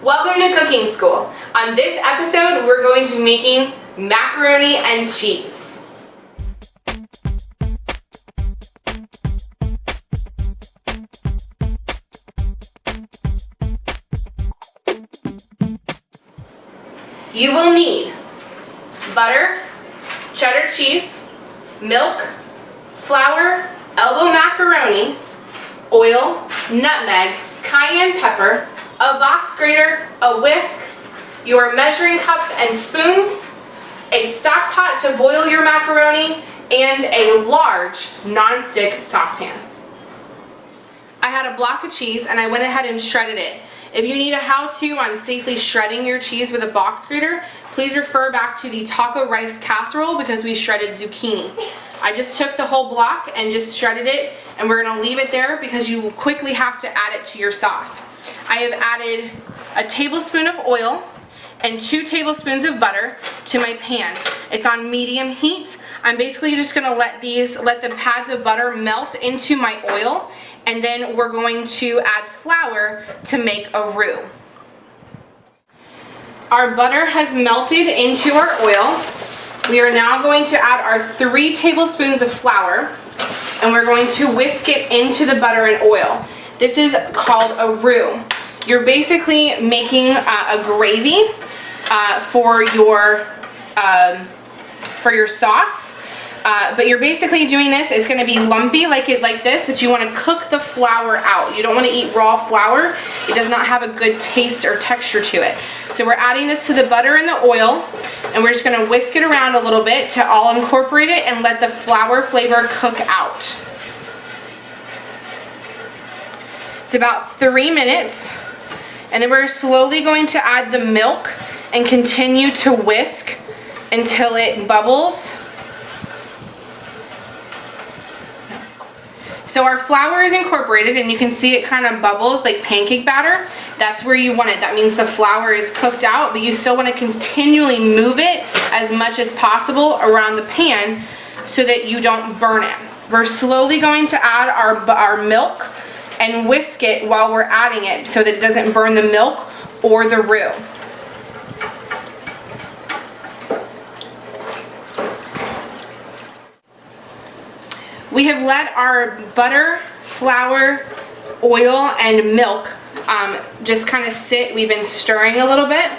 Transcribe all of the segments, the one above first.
Welcome to cooking school. On this episode, we're going to be making macaroni and cheese. You will need butter, cheddar cheese, milk, flour, elbow macaroni, oil, nutmeg, cayenne pepper, a box grater, a whisk, your measuring cups and spoons, a stock pot to boil your macaroni, and a large non-stick saucepan. I had a block of cheese and I went ahead and shredded it. If you need a how-to on safely shredding your cheese with a box grater, please refer back to the taco rice casserole because we shredded zucchini. I just took the whole block and just shredded it, and we're gonna leave it there because you will quickly have to add it to your sauce. I have added a tablespoon of oil and 2 tablespoons of butter to my pan. It's on medium heat. I'm basically just gonna let the pads of butter melt into my oil, and then we're going to add flour to make a roux. Our butter has melted into our oil. We are now going to add our 3 tablespoons of flour, and we're going to whisk it into the butter and oil. This is called a roux. You're basically making a gravy for your sauce, but you're basically doing this. It's going to be lumpy like this, but you want to cook the flour out. You don't want to eat raw flour. It does not have a good taste or texture to it. So we're adding this to the butter and the oil, and we're just going to whisk it around a little bit to all incorporate it and let the flour flavor cook out. It's about 3 minutes, and then we're slowly going to add the milk and continue to whisk until it bubbles. So our flour is incorporated, and you can see it kind of bubbles like pancake batter. That's where you want it. That means the flour is cooked out, but you still want to continually move it as much as possible around the pan so that you don't burn it. We're slowly going to add our milk and whisk it while we're adding it so that it doesn't burn the milk or the roux. We have let our butter, flour, oil, and milk just kind of sit. We've been stirring a little bit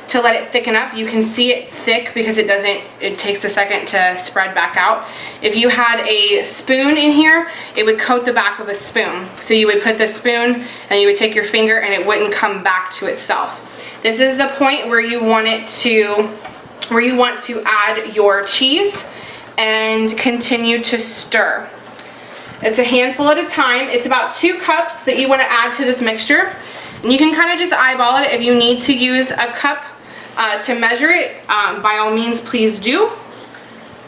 to let it thicken up. You can see it thick because it takes a second to spread back out. If you had a spoon in here, it would coat the back of a spoon. So you would put the spoon and you would take your finger and it wouldn't come back to itself. This is the point where you want to add your cheese and continue to stir. It's a handful at a time. It's about 2 cups that you want to add to this mixture. And you can kind of just eyeball it. If you need to use a cup to measure it, by all means please do.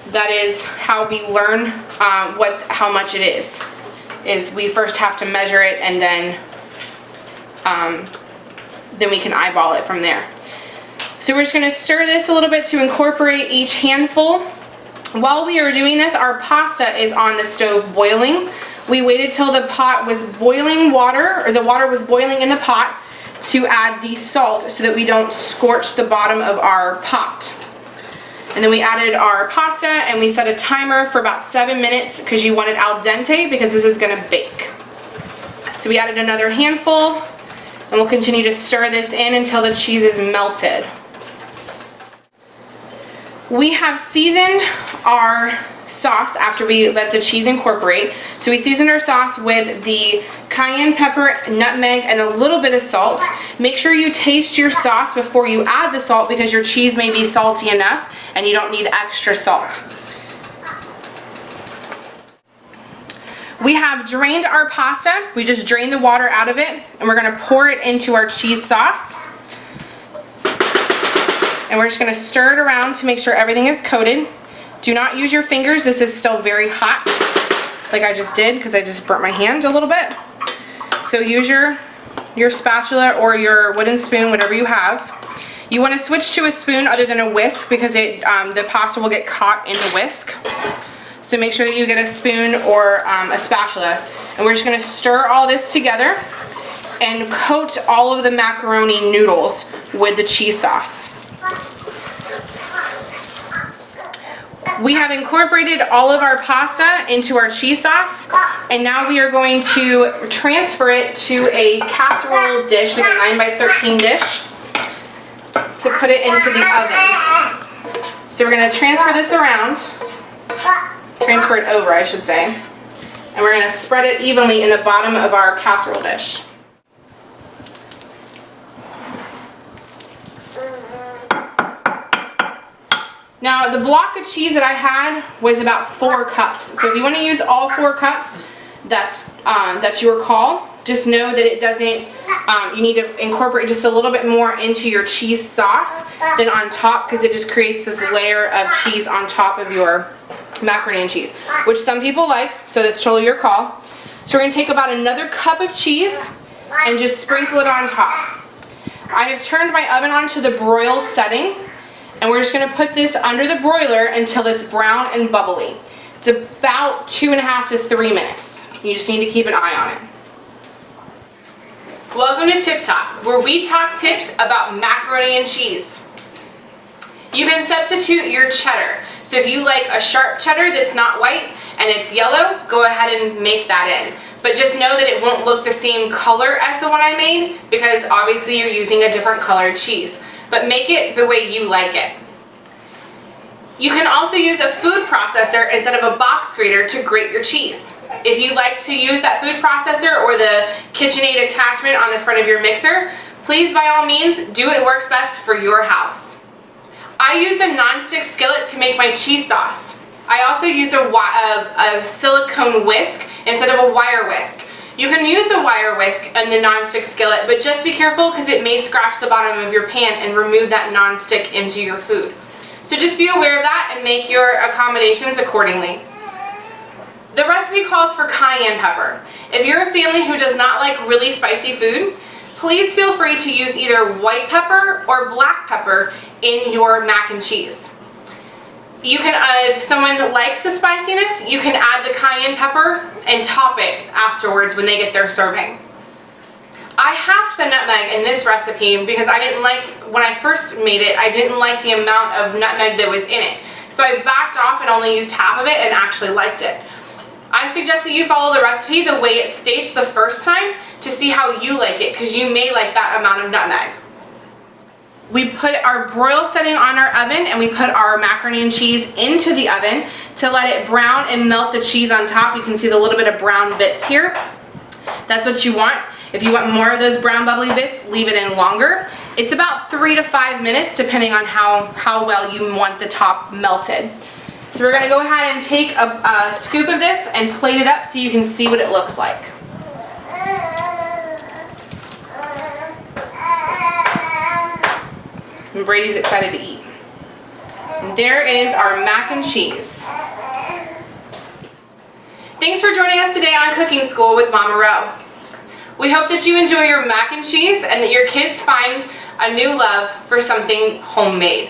That is how we learn how much it is we first have to measure it, and then we can eyeball it from there. So we're just going to stir this a little bit to incorporate each handful. While we are doing this, our pasta is on the stove boiling. We waited till the pot was boiling water, or the water was boiling in the pot, to add the salt so that we don't scorch the bottom of our pot. And then we added our pasta and we set a timer for about 7 minutes because you want it al dente because this is going to bake. So we added another handful, and we'll continue to stir this in until the cheese is melted. We have seasoned our sauce after we let the cheese incorporate. So we seasoned our sauce with the cayenne pepper, nutmeg, and a little bit of salt. Make sure you taste your sauce before you add the salt because your cheese may be salty enough and you don't need extra salt. We have drained our pasta. We just drained the water out of it, and we're going to pour it into our cheese sauce. And we're just going to stir it around to make sure everything is coated. Do not use your fingers. This is still very hot, like I just did, because I just burnt my hand a little bit. So use your spatula or your wooden spoon, whatever you have. You want to switch to a spoon other than a whisk because the pasta will get caught in the whisk. So make sure that you get a spoon or a spatula. And we're just going to stir all this together. and coat all of the macaroni noodles with the cheese sauce. We have incorporated all of our pasta into our cheese sauce, and now we are going to transfer it to a casserole dish, like a 9x13 dish, to put it into the oven. So we're going to transfer this around, transfer it over I should say, and we're going to spread it evenly in the bottom of our casserole dish. Now the block of cheese that I had was about 4 cups. So if you want to use all 4 cups, that's your call. Just know that it doesn't, you need to incorporate just a little bit more into your cheese sauce than on top, because it just creates this layer of cheese on top of your macaroni and cheese, which some people like, so that's totally your call. So we're going to take about another cup of cheese and just sprinkle it on top. I have turned my oven on to the broil setting, and we're just going to put this under the broiler until it's brown and bubbly. It's about 2.5 to 3 minutes. You just need to keep an eye on it. Welcome to Tip Talk, where we talk tips about macaroni and cheese. You can substitute your cheddar. So if you like a sharp cheddar that's not white and it's yellow, go ahead and make that in. But just know that it won't look the same color as the one I made, because obviously you're using a different colored cheese. But make it the way you like it. You can also use a food processor instead of a box grater to grate your cheese. If you like to use that food processor or the KitchenAid attachment on the front of your mixer, please by all means do it works best for your house. I used a non-stick skillet to make my cheese sauce. I also used a silicone whisk instead of a wire whisk. You can use a wire whisk and the non-stick skillet, but just be careful because it may scratch the bottom of your pan and remove that non-stick into your food. So just be aware of that and make your accommodations accordingly. The recipe calls for cayenne pepper. If you're a family who does not like really spicy food, please feel free to use either white pepper or black pepper in your mac and cheese. You can, if someone likes the spiciness, you can add the cayenne pepper and top it afterwards when they get their serving. I halved the nutmeg in this recipe because I didn't like, when I first made it, I didn't like the amount of nutmeg that was in it. So I backed off and only used half of it and actually liked it. I suggest that you follow the recipe the way it states the first time to see how you like it, because you may like that amount of nutmeg. We put our broil setting on our oven and we put our macaroni and cheese into the oven to let it brown and melt the cheese on top. You can see the little bit of brown bits here. That's what you want. If you want more of those brown bubbly bits, leave it in longer. It's about 3 to 5 minutes depending on how well you want the top melted. So we're going to go ahead and take a scoop of this and plate it up so you can see what it looks like. And Brady's excited to eat. And there is our mac and cheese. Thanks for joining us today on Cooking School with Mama Ro. We hope that you enjoy your mac and cheese and that your kids find a new love for something homemade.